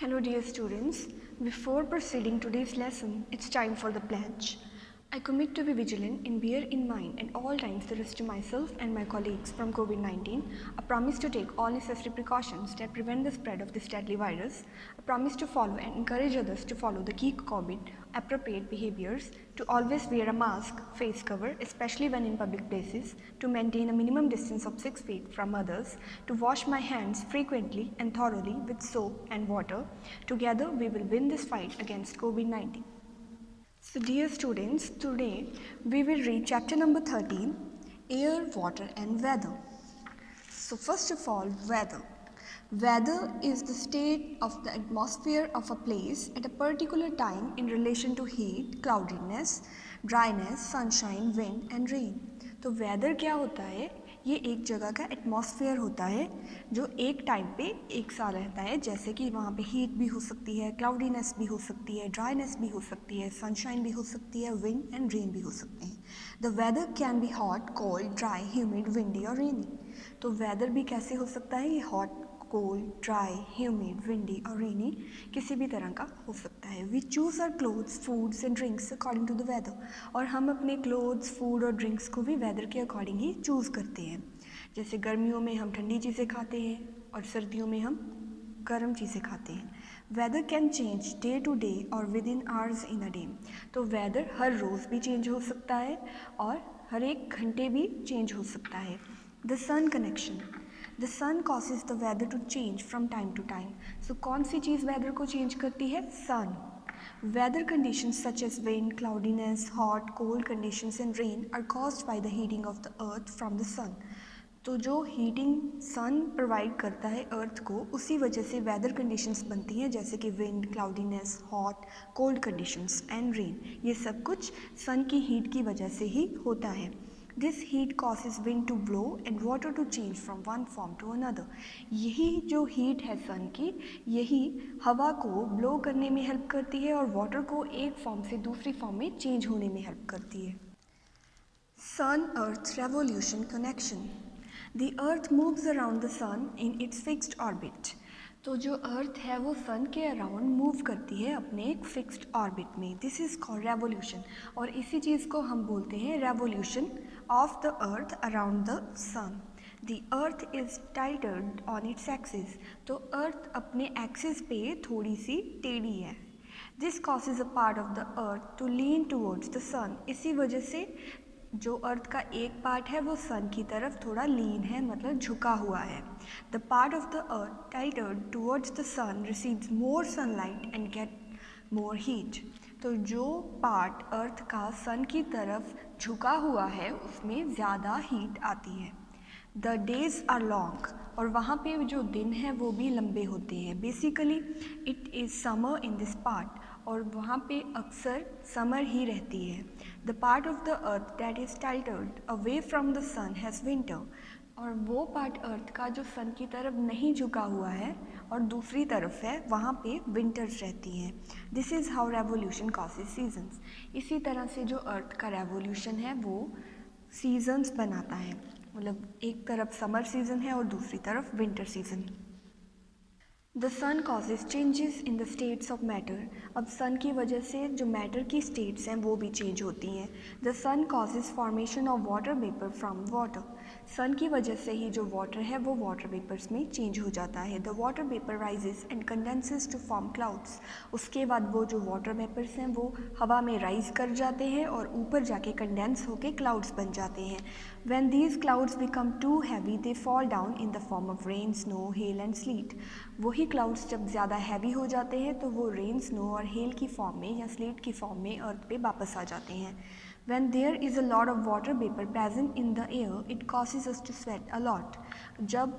Hello dear students, before proceeding today's lesson, it's time for the pledge. I commit to be vigilant and bear in mind at all times the risk to myself and my colleagues from COVID-19, a promise to take all necessary precautions that prevent the spread of this deadly virus, a promise to follow and encourage others to follow the key COVID appropriate behaviors, to always wear a mask, face cover, especially when in public places, to maintain a minimum distance of 6 feet from others, to wash my hands frequently and thoroughly with soap and water. Together we will win this fight against COVID-19. So dear students, today we will read chapter number 13, Air, Water and Weather. So first of all, weather. Weather is the state of the atmosphere of a place at a particular time in relation to heat, cloudiness, dryness, sunshine, wind and rain. तो weather क्या होता है? ये एक जगह का atmosphere होता है जो एक टाइम पे एक सा रहता है, जैसे कि वहाँ पे हीट भी हो सकती है, क्लाउडीनेस भी हो सकती है, ड्राइनेस भी हो सकती है, सनशाइन भी हो सकती है, विंड एंड रेन भी हो सकते हैं. The weather can be hot, cold, dry, humid, windy और रेनी. तो वेदर भी कैसे हो सकता है? ये hot, cold, dry, humid, windy और रेनी किसी भी तरह का हो सकता है. We choose our clothes, foods and drinks according to the weather. और हम अपने क्लोथ्स, फूड और ड्रिंक्स को भी वेदर के अकॉर्डिंग ही चूज़ करते हैं. जैसे गर्मियों में हम ठंडी चीज़ें खाते हैं और सर्दियों में हम गर्म चीज़ें खाते हैं. Weather can change day to day और within hours in a day. तो वेदर हर रोज़ भी चेंज हो सकता है और हर एक घंटे भी चेंज हो सकता है. The sun connection. The sun causes the weather to change from time to time. So कौन सी चीज़ वेदर को चेंज करती है? सन. Weather conditions such as wind, cloudiness, hot, cold conditions and rain are caused by the heating of the earth from the sun. तो जो heating सन provide करता है अर्थ को, उसी वजह से वेदर कंडीशंस बनती हैं, जैसे कि wind, cloudiness, hot, cold conditions and rain. ये सब कुछ सन की हीट की वजह से ही होता है. This heat causes wind to blow and water to change from one form to another. यही जो हीट है सन की, यही हवा को ब्लो करने में हेल्प करती है और वाटर को एक फॉर्म से दूसरी फॉर्म में चेंज होने में हेल्प करती है. Sun earth revolution connection. The earth moves around the sun in its fixed orbit. तो जो अर्थ है वो सन के अराउंड मूव करती है अपने एक फिक्स्ड ऑर्बिट में. This is called revolution. और इसी चीज़ को हम बोलते हैं revolution of the earth around the sun. The earth is tilted on its axis. तो अर्थ अपने एक्सिस पे थोड़ी सी टेढ़ी है. This causes a part of the earth to lean towards the sun. इसी वजह से जो अर्थ का एक पार्ट है वो सन की तरफ थोड़ा लीन है, मतलब झुका हुआ है. The part of the earth tilted towards the sun receives more sunlight and get more heat. तो जो पार्ट अर्थ का सन की तरफ झुका हुआ है उसमें ज़्यादा हीट आती है. The days are long. और वहाँ पे जो दिन है वो भी लंबे होते हैं. Basically it is summer in this part. और वहाँ पे अक्सर समर ही रहती है. The part of the earth that is tilted away from the sun has winter. और वो पार्ट अर्थ का जो सन की तरफ नहीं झुका हुआ है और दूसरी तरफ है, वहाँ पे विंटर्स रहती हैं. This is how revolution causes seasons. इसी तरह से जो अर्थ का रेवोल्यूशन है वो सीजन्स बनाता है. मतलब एक तरफ समर सीजन है और दूसरी तरफ winter season. The sun causes changes in the states of matter. अब सन की वजह से जो मैटर की स्टेट्स हैं वो भी चेंज होती हैं. The sun causes formation of water vapour from water. Sun की वजह से ही जो वाटर है वो वाटर वेपर्स में चेंज हो जाता है. The water vapour rises and condenses to form clouds. उसके बाद वो जो वाटर वेपर्स हैं वो हवा में राइज कर जाते हैं और ऊपर जाके कंडेंस होके क्लाउड्स बन जाते हैं. When these clouds become too heavy, they fall down in the form of rain, snow, hail and sleet. वही क्लाउड्स जब ज़्यादा हैवी हो जाते हैं तो वो रेन, स्नो और हेल की फॉर्म में या स्लेट की फॉर्म में अर्थ पे वापस आ जाते हैं. When there is a lot of water vapor present in the air, it causes us to sweat a lot. जब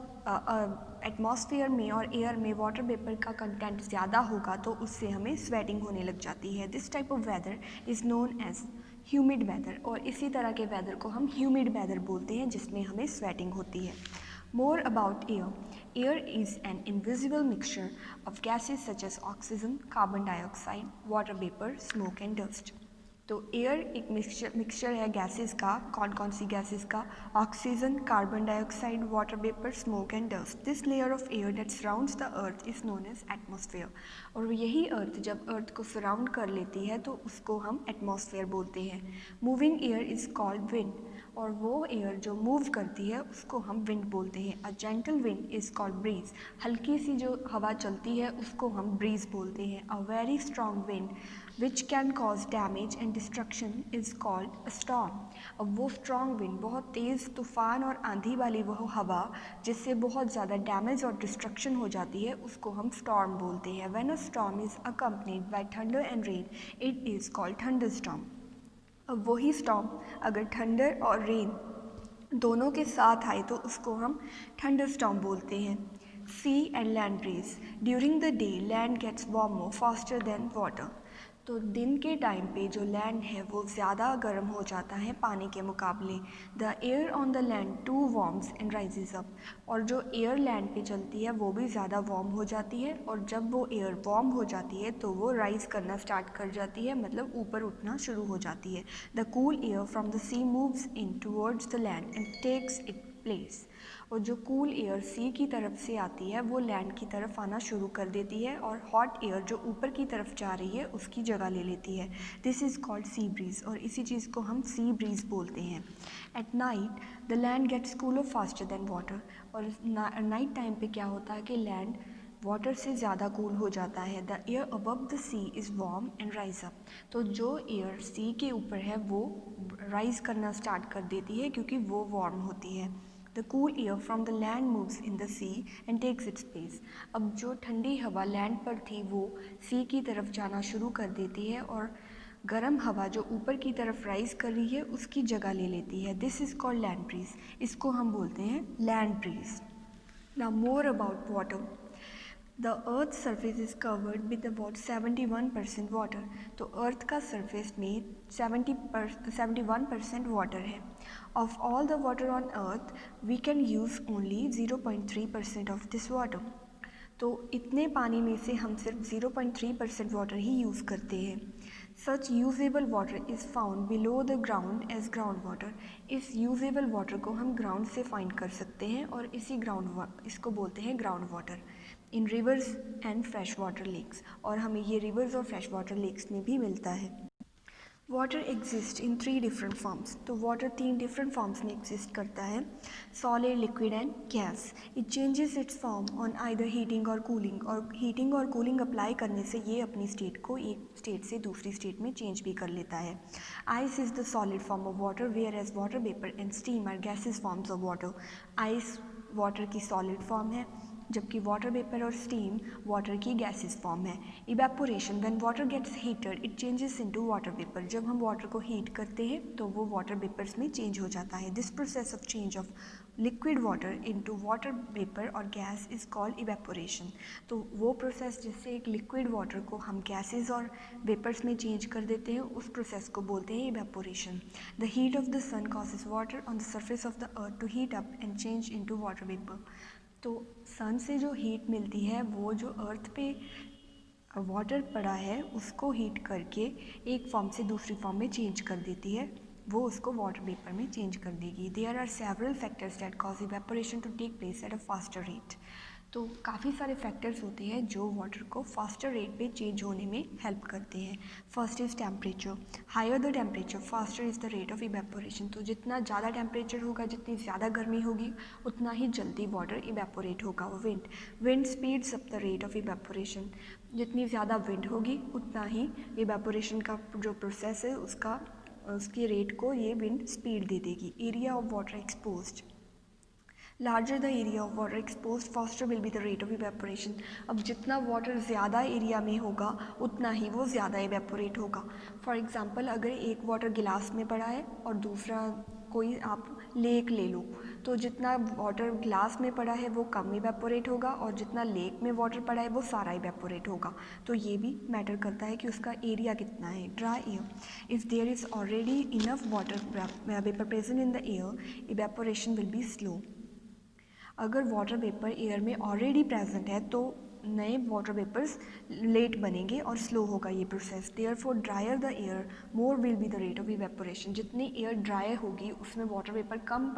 एटमॉस्फेयर में और एयर में वाटर वेपर का कंटेंट ज़्यादा होगा तो उससे हमें स्वेटिंग होने लग जाती है. This type of weather is known as humid weather. और इसी तरह के वेदर को हम ह्यूमिड वेदर बोलते हैं जिसमें हमें स्वेटिंग होती है. More about air. Air is an invisible mixture of gases such as oxygen, carbon dioxide, water vapor, smoke and dust. तो एयर एक मिक्सचर है गैसेस का. कौन कौन सी गैसेस का? Oxygen, carbon dioxide, water vapour, smoke and dust. This layer of air that surrounds the earth is known as atmosphere. और यही अर्थ जब अर्थ को सराउंड कर लेती है तो उसको हम एटमॉस्फेयर बोलते हैं. Moving air is called wind. और वो एयर जो मूव करती है उसको हम विंड बोलते हैं. A gentle wind is called breeze. हल्की सी जो हवा चलती है उसको हम ब्रीज बोलते हैं. A very strong wind which can cause damage and destruction is called a storm. अब वो स्ट्रॉन्ग विंड, बहुत तेज़ तूफान और आंधी वाली वो हवा जिससे बहुत ज़्यादा डैमेज और डिस्ट्रक्शन हो जाती है उसको हम स्टॉर्म बोलते हैं. When a storm is accompanied by thunder and rain it is called thunder storm. अब वही स्टॉर्म अगर थंडर और रेन दोनों के साथ आए तो उसको हम थंडर स्टॉर्म बोलते हैं. Sea and land breeze. During the day land gets warmer faster than water. तो दिन के टाइम पे जो लैंड है वो ज़्यादा गर्म हो जाता है पानी के मुकाबले. The air on the land too warms and rises up. और जो एयर लैंड पे चलती है वो भी ज़्यादा वार्म हो जाती है. और जब वो एयर वार्म हो जाती है तो वो राइज करना स्टार्ट कर जाती है, मतलब ऊपर उठना शुरू हो जाती है. The cool air from the sea moves in towards the land and takes it place. और जो कूल एयर सी की तरफ से आती है वो लैंड की तरफ आना शुरू कर देती है और हॉट एयर जो ऊपर की तरफ जा रही है उसकी जगह ले लेती है. This is called sea breeze. और इसी चीज़ को हम सी ब्रीज बोलते हैं. At night the land gets cooler faster than water. और नाइट टाइम पे क्या होता है कि लैंड वाटर से ज़्यादा कूल हो जाता है. The air above the sea is warm and rise up. तो जो एयर सी के ऊपर है वो राइज करना स्टार्ट कर देती है क्योंकि वो वार्म होती है. The cool air from the land moves in the sea and takes its place. अब जो ठंडी हवा लैंड पर थी वो सी की तरफ जाना शुरू कर देती है और गर्म हवा जो ऊपर की तरफ राइज कर रही है उसकी जगह ले लेती है. This is called land breeze. इसको हम बोलते हैं land breeze. Now more about water. The earth surface is covered with about 71% water. तो अर्थ का सरफेस में 71% वाटर है. Of all the water on earth we can use only 0.3% of this water. तो इतने पानी में से हम सिर्फ 0.3% वाटर ही यूज़ करते हैं. Such usable water is found below the ground as ground water. इस यूजेबल वाटर को हम ग्राउंड से फाइंड कर सकते हैं और इसको बोलते हैं ground water. In rivers and fresh water lakes. और हमें ये रिवर्स और फ्रेश वाटर लेक्स में भी मिलता है. Water exist in 3 different forms. तो वाटर 3 डिफरेंट फॉर्म्स में एग्जिस्ट करता है. Solid, liquid and gas. It changes it's form on either heating और कूलिंग. और हीटिंग और कूलिंग अप्लाई करने से ये अपनी स्टेट को एक स्टेट से दूसरी स्टेट में चेंज भी कर लेता है. Ice is the solid form of water whereas water vapour and steam are gases forms of water. Ice water की सॉलिड फॉर्म है जबकि वाटर वेपर और स्टीम वाटर की गैसेस फॉर्म है. Evaporation. When water gets heated it changes into water vapour. जब हम water को heat करते हैं तो वो वाटर वेपर्स में चेंज हो जाता है. This process of change of liquid water into water vapour और गैस इज़ कॉल्ड इवेपोरेशन. तो वो प्रोसेस जिससे एक लिक्विड वाटर को हम गैसेस और वेपर्स में चेंज कर देते हैं उस प्रोसेस को बोलते हैं evaporation. The heat of the sun causes water on the surface of the earth to heat up and change into water vapour. तो सन से जो हीट मिलती है वो जो अर्थ पे वाटर पड़ा है उसको हीट करके एक फॉर्म से दूसरी फॉर्म में चेंज कर देती है. वो उसको वाटर वेपर में चेंज कर देगी. There are several factors that cause evaporation to take place at a faster rate. तो काफ़ी सारे फैक्टर्स होते हैं जो वाटर को फास्टर रेट पे चेंज होने में हेल्प करते हैं. First is temperature. Higher the temperature faster is the rate of evaporation. तो जितना ज़्यादा टेम्परेचर होगा, जितनी ज़्यादा गर्मी होगी उतना ही जल्दी वाटर इवेपोरेट होगा. Wind. Wind speeds up the rate of evaporation. जितनी ज़्यादा विंड होगी उतना ही इवेपोरेशन का जो प्रोसेस है उसके रेट को ये विंड स्पीड दे देगी. Area of water exposed. Larger the area of water expose faster will be the rate of evaporation. अब जितना वाटर ज़्यादा एरिया में होगा उतना ही वो ज़्यादा इवेपोरेट होगा. फॉर एग्ज़ाम्पल अगर एक वाटर गिलास में पड़ा है और दूसरा कोई आप लेक ले लो तो जितना वाटर गिलास में पड़ा है वो कम इवेपोरेट होगा और जितना लेक में वाटर पड़ा है वो सारा इवेपोरेट होगा. तो ये भी मैटर करता है कि उसका एरिया कितना है. Dry air. If there is already enough water vapour present in the air evaporation will be slow. अगर वाटर वेपर एयर में ऑलरेडी प्रेजेंट है तो नए वाटर वेपर्स लेट बनेंगे और स्लो होगा ये process. Therefore dryer the air more will be the rate of evaporation. जितनी एयर ड्राई होगी उसमें वाटर वेपर कम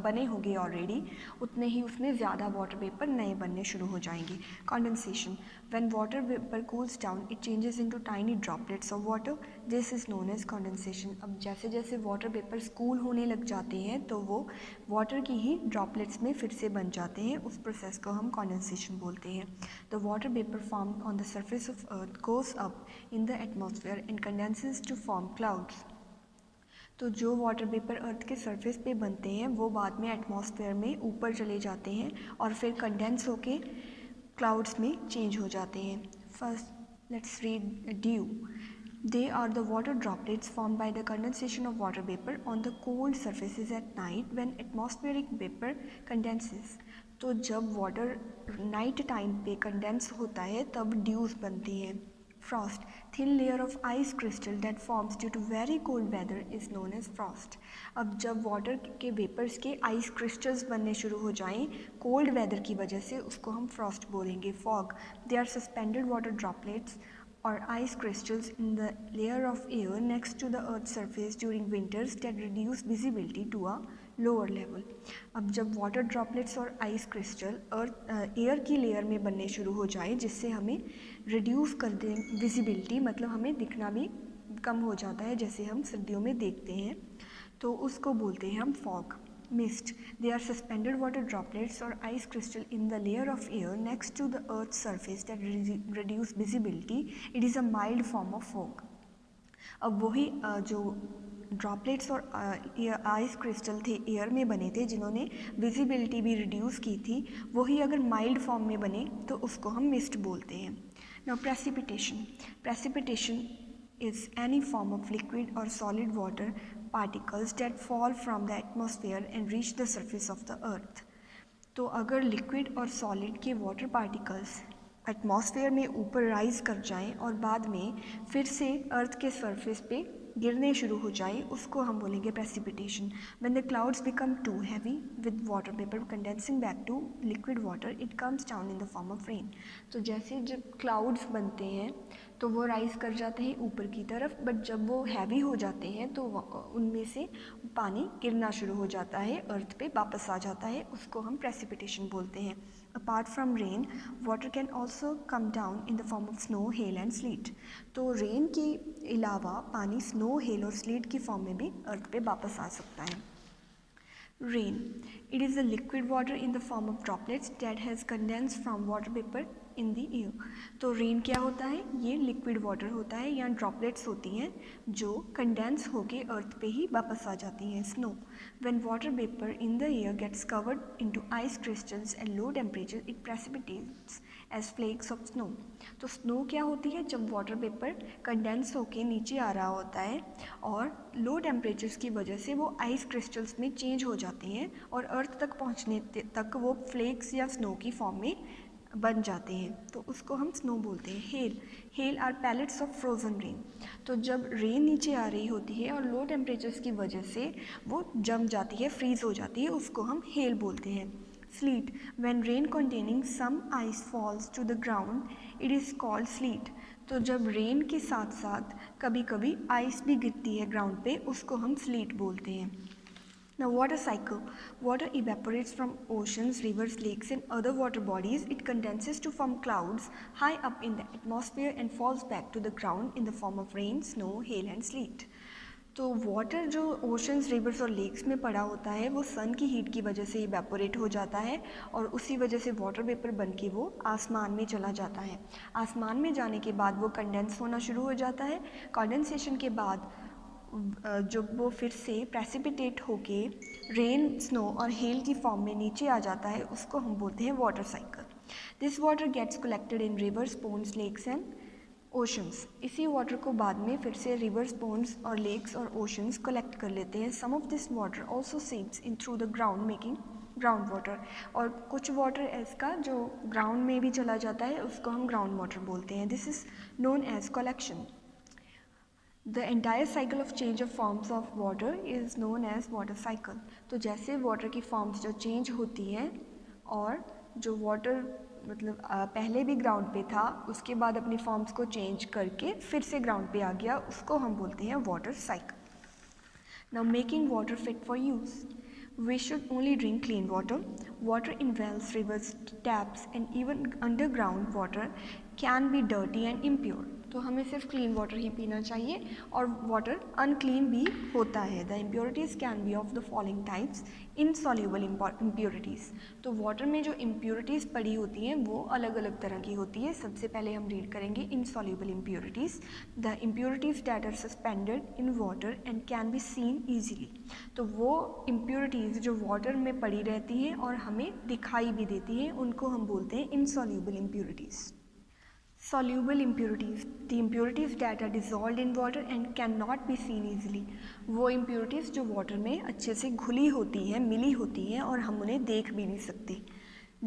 बने होंगे ऑलरेडी, उतने ही उसमें ज़्यादा वाटर वेपर नए बनने शुरू हो जाएंगे। Condensation, when water vapour cools down it changes into tiny droplets of water, this is known as condensation. अब जैसे जैसे वाटर वेपर कूल होने लग जाते हैं तो वो वाटर की ही ड्रॉपलेट्स में फिर से बन जाते हैं, उस प्रोसेस को हम कंडेंसेशन बोलते हैं। The water vapour form on the surface of earth goes up in the atmosphere and condenses to form clouds. तो जो वाटर वेपर अर्थ के सरफेस पे बनते हैं वो बाद में एटमॉस्फेयर में ऊपर चले जाते हैं और फिर कंडेंस होके क्लाउड्स में चेंज हो जाते हैं। First let's read due. They are the water droplets formed by the condensation of water vapor on the cold surfaces at night when atmospheric vapor condenses. तो जब वाटर नाइट टाइम पे condense होता है तब dews बनती हैं। Frost, thin layer of ice crystal that forms due to very cold weather is known as frost. अब जब वाटर के वेपर्स के आइस क्रिस्टल्स बनने शुरू हो जाएं कोल्ड वेदर की वजह से, उसको हम फ्रॉस्ट बोलेंगे। Fog, they are suspended water droplets or ice crystals in the layer of air next to the earth's surface during winters that reduce visibility to a lower level. अब जब water droplets और ice crystal air की layer में बनने शुरू हो जाए जिससे हमें रिड्यूस कर दें विजिबिलिटी, मतलब हमें दिखना भी कम हो जाता है जैसे हम सर्दियों में देखते हैं, तो उसको बोलते हैं हम fog. Mist, they are suspended water droplets or ice crystal in the layer of air next to the earth's surface that reduce visibility. It is a mild form of fog. अब वही जो ड्रॉपलेट्स और ice crystal थे air में बने थे जिन्होंने visibility भी रिड्यूस की थी, वही अगर माइल्ड फॉर्म में बने तो उसको हम मिस्ट बोलते हैं। Now precipitation, precipitation is any form of liquid or solid water particles that fall from the atmosphere and reach the surface of the earth. तो अगर लिक्विड और सॉलिड के वाटर पार्टिकल्स एटमॉस्फेयर में ऊपर rise कर जाएं और बाद में फिर से अर्थ के सरफेस पे गिरने शुरू हो जाए, उसको हम बोलेंगे precipitation. When the clouds become too heavy with water vapour condensing back to liquid water it comes down in the form of rain. तो जैसे जब क्लाउड्स बनते हैं तो वो राइज कर जाते हैं ऊपर की तरफ, बट जब वो हैवी हो जाते हैं तो उनमें से पानी गिरना शुरू हो जाता है, अर्थ पे वापस आ जाता है, उसको हम प्रेसिपिटेशन बोलते हैं। Apart from rain water can also come down in the form of snow, hello and slit. तो रेन के अलावा पानी स्नो, हेल और स्लीट की फॉर्म में भी अर्थ पे वापस आ सकता है। Rain, it is the liquid water in the form of droplets that has condensed from water vapor in the air. तो रेन क्या होता है, ये लिक्विड वाटर होता है या ड्रॉपलेट्स होती हैं जो कंडेंस होके अर्थ पे ही वापस आ जाती हैं। Snow, when water vapor in the air gets covered into ice crystals at low temperature it precipitates as flakes of snow. तो स्नो क्या होती है, जब वाटर वेपर कंडेंस होके नीचे आ रहा होता है और लो टेम्परेचर्स की वजह से वो आइस क्रिस्टल्स में चेंज हो जाते हैं और अर्थ तक पहुंचने तक वो फ्लेक्स या स्नो की फॉर्म में बन जाते हैं, तो उसको हम स्नो बोलते हैं। Hail, hail are pellets of frozen rain. तो जब रेन नीचे आ रही होती है और लो टेम्परेचर्स की वजह से वो जम जाती है, फ्रीज हो जाती है, उसको हम हेल बोलते हैं। Sleet, when rain containing some ice falls to the ground, it is called sleet. तो जब रेन के साथ साथ कभी कभी आइस भी गिरती है ग्राउंड पे, उसको हम स्लीट बोलते हैं। Now water cycle. Water evaporates from oceans, rivers, lakes and other water bodies. It condenses to form clouds high up in the atmosphere and falls back to the ground in the form of rain, snow, hail and sleet. तो water जो oceans, reverse और lakes में पड़ा होता है वो सन की heat की वजह से इवेपोरेट हो जाता है और उसी वजह से वाटर वेपर बन के वो आसमान में चला जाता है। आसमान में जाने के बाद वो कंडेंस होना शुरू हो जाता है। कंडेंसेशन के बाद जब वो फिर से प्रेसिपिटेट होके रेन, स्नो और हेल की फॉर्म में नीचे आ जाता है, उसको हम बोलते हैं water cycle. This water gets collected in rivers, ponds, lakes and oceans. इसी वाटर को बाद में फिर से रिवर्स, पोन्ड्स और लेक्स और ओशंस कलेक्ट कर लेते हैं। Some of this water also seeps in through the ground making ground water. और कुछ वाटर इसका जो ग्राउंड में भी चला जाता है उसको हम ग्राउंड वाटर बोलते हैं। This is known as collection. The entire cycle of change of forms of water is known as water cycle. तो जैसे वाटर की फॉर्म्स जो चेंज होती हैं और जो वाटर मतलब पहले भी ग्राउंड पे था, उसके बाद अपनी फॉर्म्स को चेंज करके फिर से ग्राउंड पे आ गया, उसको हम बोलते हैं water cycle. Now, making water fit for use. We should only drink clean water. Water in wells, rivers, taps, and even underground water can be dirty and impure. तो हमें सिर्फ क्लीन वाटर ही पीना चाहिए, और वाटर अनक्लीन भी होता है. The impurities can be of the following types. Insoluble impurities. तो वाटर में जो इम्प्योरिटीज़ पड़ी होती हैं वो अलग अलग तरह की होती है. सबसे पहले हम रीड करेंगे insoluble impurities. The impurities that are suspended in water and can be seen easily. तो वो इम्प्योरिटीज़ जो वाटर में पड़ी रहती हैं और हमें दिखाई भी देती हैं, उनको हम बोलते हैं insoluble impurities. Soluble impurities, the impurities that are dissolved in water and cannot be seen easily. वो impurities जो water में अच्छे से घुली होती हैं, मिली होती हैं और हम उन्हें देख भी नहीं सकते.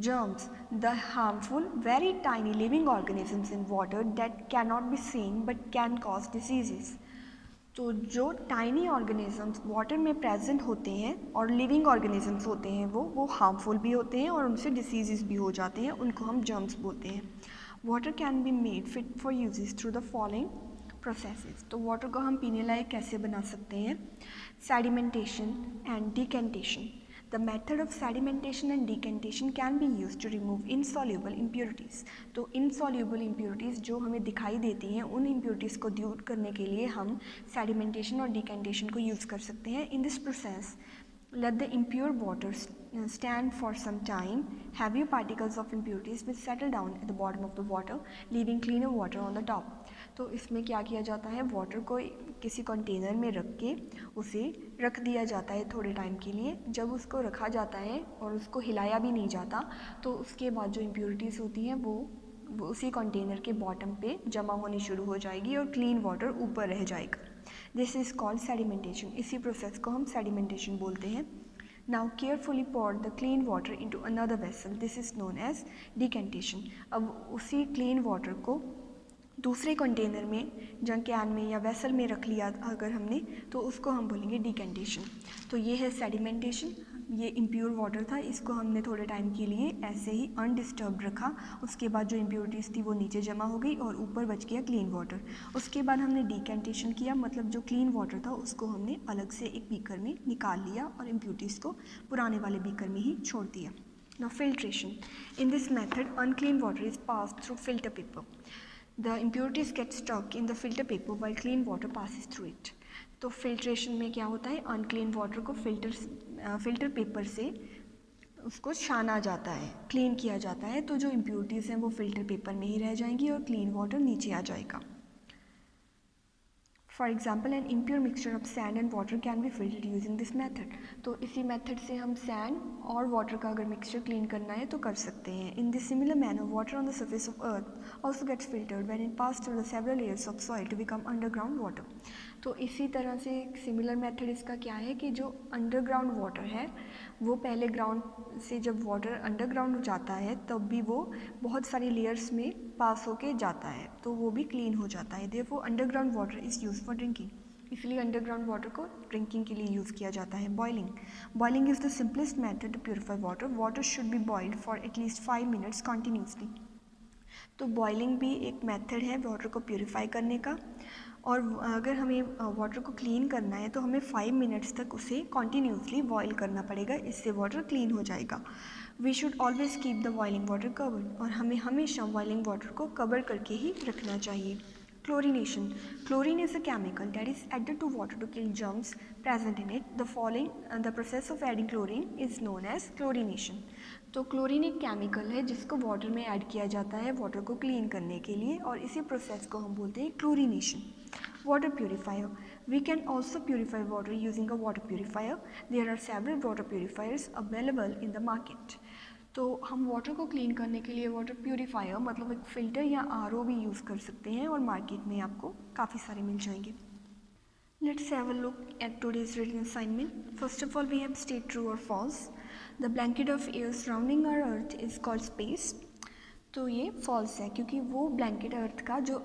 Germs, the harmful, very tiny living organisms in water that cannot be seen but can cause diseases. तो जो टाइनी ऑर्गेनिजम्स वाटर में प्रेजेंट होते हैं और लिविंग ऑर्गेनिजम्स होते हैं वो हार्मफुल भी होते हैं और उनसे डिसीजेस भी हो जाते हैं, उनको हम जर्म्स बोलते हैं. Water can be made fit for uses through the following processes. तो वाटर को हम पीने लायक कैसे बना सकते हैं? Sedimentation and decantation. The method of sedimentation and decantation can be used to remove insoluble impurities. तो insoluble impurities जो हमें दिखाई देती हैं, उन impurities को दूर करने के लिए हम sedimentation और decantation को use कर सकते हैं. In this process, let the impure water stand for some time. Heavy particles of impurities will settle down at the bottom of the water, leaving cleaner water on the top. तो इसमें क्या किया जाता है? Water को किसी container में रख के उसे रख दिया जाता है थोड़े टाइम के लिए. जब उसको रखा जाता है और उसको हिलाया भी नहीं जाता, तो उसके बाद जो इम्प्योरिटीज़ होती हैं वो उसी कंटेनर के बॉटम पे जमा होनी शुरू हो जाएगी और क्लीन वाटर ऊपर रह जाएगा. This is called sedimentation. इसी प्रोसेस को हम सेडिमेंटेशन बोलते हैं. Now carefully pour the clean water into another vessel. This is known as decantation. अब उसी clean water को दूसरे कंटेनर में या कैन में या वेसल में रख लिया अगर हमने, तो उसको हम बोलेंगे डिकेंटेशन. तो ये है सेडिमेंटेशन. ये इम्प्योर वाटर था, इसको हमने थोड़े टाइम के लिए ऐसे ही अनडिस्टर्ब्ड रखा. उसके बाद जो इम्प्योरिटीज़ थी वो नीचे जमा हो गई और ऊपर बच गया क्लीन वाटर. उसके बाद हमने डिकेंटेशन किया, मतलब जो क्लीन वाटर था उसको हमने अलग से एक बीकर में निकाल लिया और इम्प्योरिटीज़ को पुराने वाले बीकर में ही छोड़ दिया. Now filtration. In this method, unclean water is passed through filter paper. The impurities get stuck in the filter paper while clean water passes through it. तो फिल्ट्रेशन में क्या होता है? अनक्लीन वाटर को फिल्टर पेपर से उसको छाना जाता है, क्लीन किया जाता है. तो जो इम्प्योरिटीज़ हैं वो फिल्टर पेपर में ही रह जाएंगी और क्लीन वाटर नीचे आ जाएगा. For example, an impure mixture of sand and water can be filtered using this method. तो इसी मेथड से हम सैंड और वाटर का अगर मिक्सचर क्लीन करना है तो कर सकते हैं. In this similar manner water on the surface of earth also gets filtered when it pass through the several layers of soil to become underground water. तो इसी तरह से एक सिमिलर मेथड इसका क्या है कि जो अंडरग्राउंड वाटर है वो पहले ग्राउंड से जब वाटर अंडरग्राउंड जाता है तब भी वो बहुत सारी लेयर्स में पास होके जाता है, तो वो भी क्लीन हो जाता है. Therefore underground water is use for drinking. इसलिए अंडरग्राउंड वाटर को ड्रिंकिंग के लिए यूज़ किया जाता है. Boiling. Boiling is the simplest method to purify water. Water should be boiled for at least 5 minutes continuously. तो बॉइलिंग भी एक मेथड है वाटर को प्योरीफाई करने का. और अगर हमें वाटर को क्लीन करना है तो हमें 5 मिनट्स तक उसे कॉन्टीन्यूसली बॉयल करना पड़ेगा, इससे वाटर क्लीन हो जाएगा. We should always keep the boiling water covered. और हमें हमेशा बॉइलिंग वाटर को कवर करके ही रखना चाहिए. Chlorination. Chlorine is a chemical that is added to water to kill germs present in it. The process of adding chlorine is known as chlorination. तो chlorine एक chemical है जिसको वाटर में add किया जाता है वाटर को क्लीन करने के लिए, और इसी प्रोसेस को हम बोलते हैं chlorination. Water purifier. We can also purify water using a water purifier. There are several water purifiers available in the market. तो हम वाटर को क्लीन करने के लिए वाटर प्यूरीफायर मतलब एक फ़िल्टर या आरओ भी यूज़ कर सकते हैं, और मार्केट में आपको काफ़ी सारे मिल जाएंगे. Let's have a look at today's written assignment. First of all, we have state true or false. The blanket of air surrounding our earth is called space. तो ये फॉल्स है, क्योंकि वो ब्लैंकेट अर्थ का जो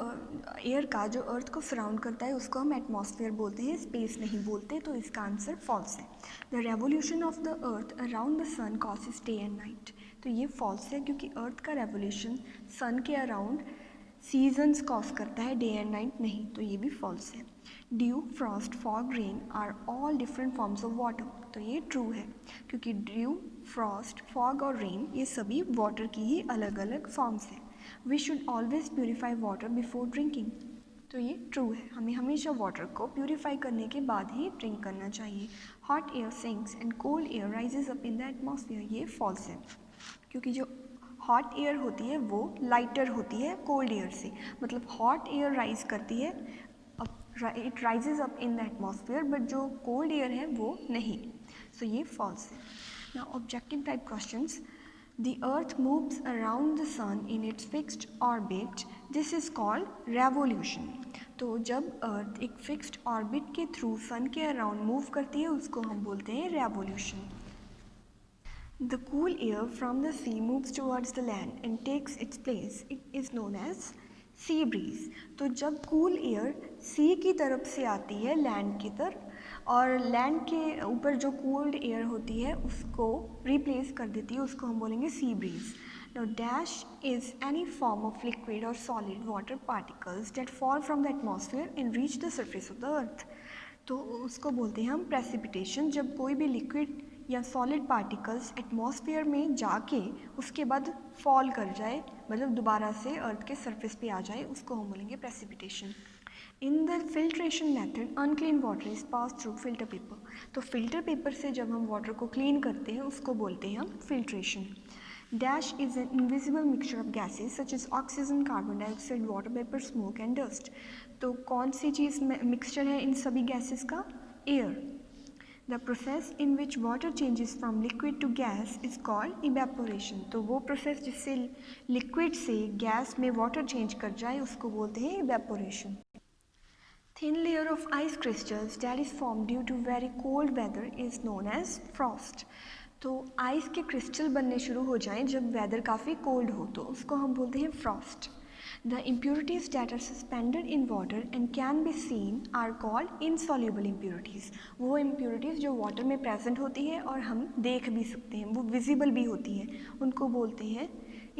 एयर का जो अर्थ को सराउंड करता है उसको हम एटमॉस्फेयर बोलते हैं, स्पेस नहीं बोलते. तो इसका आंसर फॉल्स है. The revolution of the earth around the sun causes day and night. तो ये फॉल्स है क्योंकि अर्थ का रेवोल्यूशन सन के अराउंड सीजन्स कॉज करता है, डे एंड नाइट नहीं, तो ये भी फॉल्स है। Dew, frost, fog, rain are all different forms of water, तो ये ट्रू है क्योंकि ड्यू, फ्रॉस्ट, फॉग और रेन ये सभी वाटर की ही अलग अलग फॉर्म्स हैं। We should always purify water before drinking, तो ये ट्रू है, हमें हमेशा वाटर को प्योरीफाई करने के बाद ही ड्रिंक करना चाहिए। Hot air sinks and cold air rises up in the atmosphere, ये फॉल्स है क्योंकि जो हॉट एयर होती है वो लाइटर होती है कोल्ड एयर से, मतलब हॉट एयर राइज करती है, it rises up in the atmosphere, but जो कोल्ड एयर है वो नहीं, सो ये फॉल्स है। Now objective type questions. The earth moves around the sun in its fixed orbit. This is called revolution. तो जब अर्थ एक फिक्स्ड ऑर्बिट के थ्रू सन के अराउंड मूव करती है उसको हम बोलते हैं revolution. The cool air from the sea moves towards the land and takes its place. It is known as sea breeze. तो जब cool air sea की तरफ से आती है लैंड की तरफ और लैंड के ऊपर जो कोल्ड एयर होती है उसको रिप्लेस कर देती है, उसको हम बोलेंगे sea breeze. Now dash is any form of liquid or solid water particles that fall from the atmosphere and reach the surface of the earth, तो उसको बोलते हैं हम प्रेसिपिटेशन। जब कोई भी लिक्विड या सॉलिड पार्टिकल्स एटमॉस्फेयर में जाके उसके बाद फॉल कर जाए, मतलब दोबारा से अर्थ के सरफेस पे आ जाए, उसको हम बोलेंगे precipitation. In the filtration method unclean water is pass through filter paper, तो फिल्टर पेपर से जब हम वाटर को क्लीन करते हैं उसको बोलते हैं हम filtration. Dash is an invisible mixture of gases such as oxygen, carbon dioxide, water vapour, smoke and dust, तो कौन सी चीज़ मिक्सचर है इन सभी गैसेज का? Air. The process in which water changes from liquid to gas is called evaporation, तो वो process जिससे liquid से गैस में वाटर चेंज कर जाए उसको बोलते हैं evaporation. Thin layer of ice crystals that is formed due to very cold weather is known as frost. तो आइस के क्रिस्टल बनने शुरू हो जाएं जब वेदर काफ़ी कोल्ड हो तो उसको हम बोलते हैं Frost. The impurities that are suspended in water and can be seen are called insoluble impurities. वो impurities जो वाटर में प्रेजेंट होती है और हम देख भी सकते हैं, वो विजिबल भी होती हैं, उनको बोलते हैं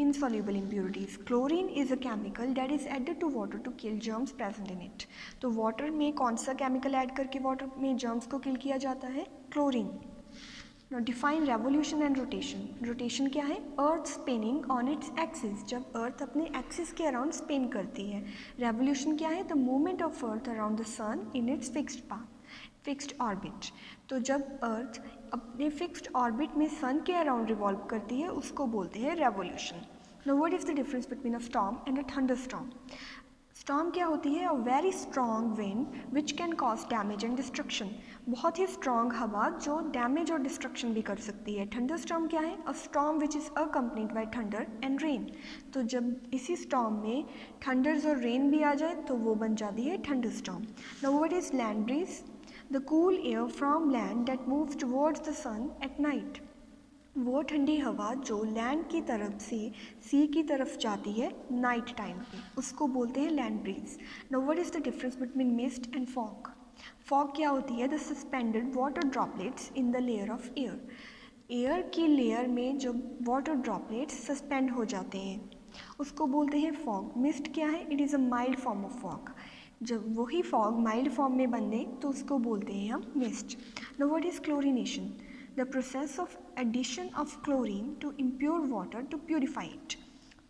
insoluble impurities. Chlorine is a chemical that is added to water to kill germs present in it. तो वाटर में कौन सा केमिकल ऐड करके वाटर में जर्म्स को किल किया जाता है? Chlorine. Now define revolution and rotation. Rotation क्या है? Earth spinning on its axis. जब अर्थ अपने एक्सिस के अराउंड स्पिन करती है। रेवोल्यूशन क्या है? The movement of earth around the sun in its fixed path. Fixed orbit, तो जब अर्थ अपने फिक्स्ड ऑर्बिट में सन के अराउंड रिवॉल्व करती है उसको बोलते हैं revolution. Now what is the difference between a storm and a thunderstorm? Storm क्या होती है? A very strong wind which can cause damage and destruction, बहुत ही स्ट्रॉन्ग हवा जो डैमेज और डिस्ट्रक्शन भी कर सकती है। थंडरस्टॉर्म क्या है? अ storm which is accompanied by thunder and rain, तो जब इसी स्टॉर्म में थंडर्स और रेन भी आ जाए तो वो बन जाती है thunderstorm. Now what is land breeze? The cool air from land that moves towards the sun at night. वो ठंडी हवा जो लैंड की तरफ से सी की तरफ जाती है नाइट टाइम पे, उसको बोलते हैं land breeze. Now what is the difference between mist and fog? Fog क्या होती है? The suspended water droplets in the layer of air, air की लेयर में जब वाटर ड्रॉपलेट्स सस्पेंड हो जाते हैं उसको बोलते हैं फॉग। मिस्ट क्या है? It is a mild form of fog, जब वही फॉग माइल्ड फॉर्म में बने तो उसको बोलते हैं हम mist. Now what is chlorination? The process of addition of chlorine to impure water to purify it,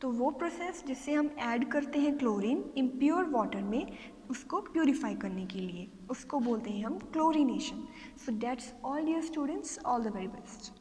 तो वो प्रोसेस जिससे हम ऐड करते हैं क्लोरीन इम्प्योर वाटर में उसको प्योरीफाई करने के लिए, उसको बोलते हैं हम chlorination. So that's all dear students, all the very best.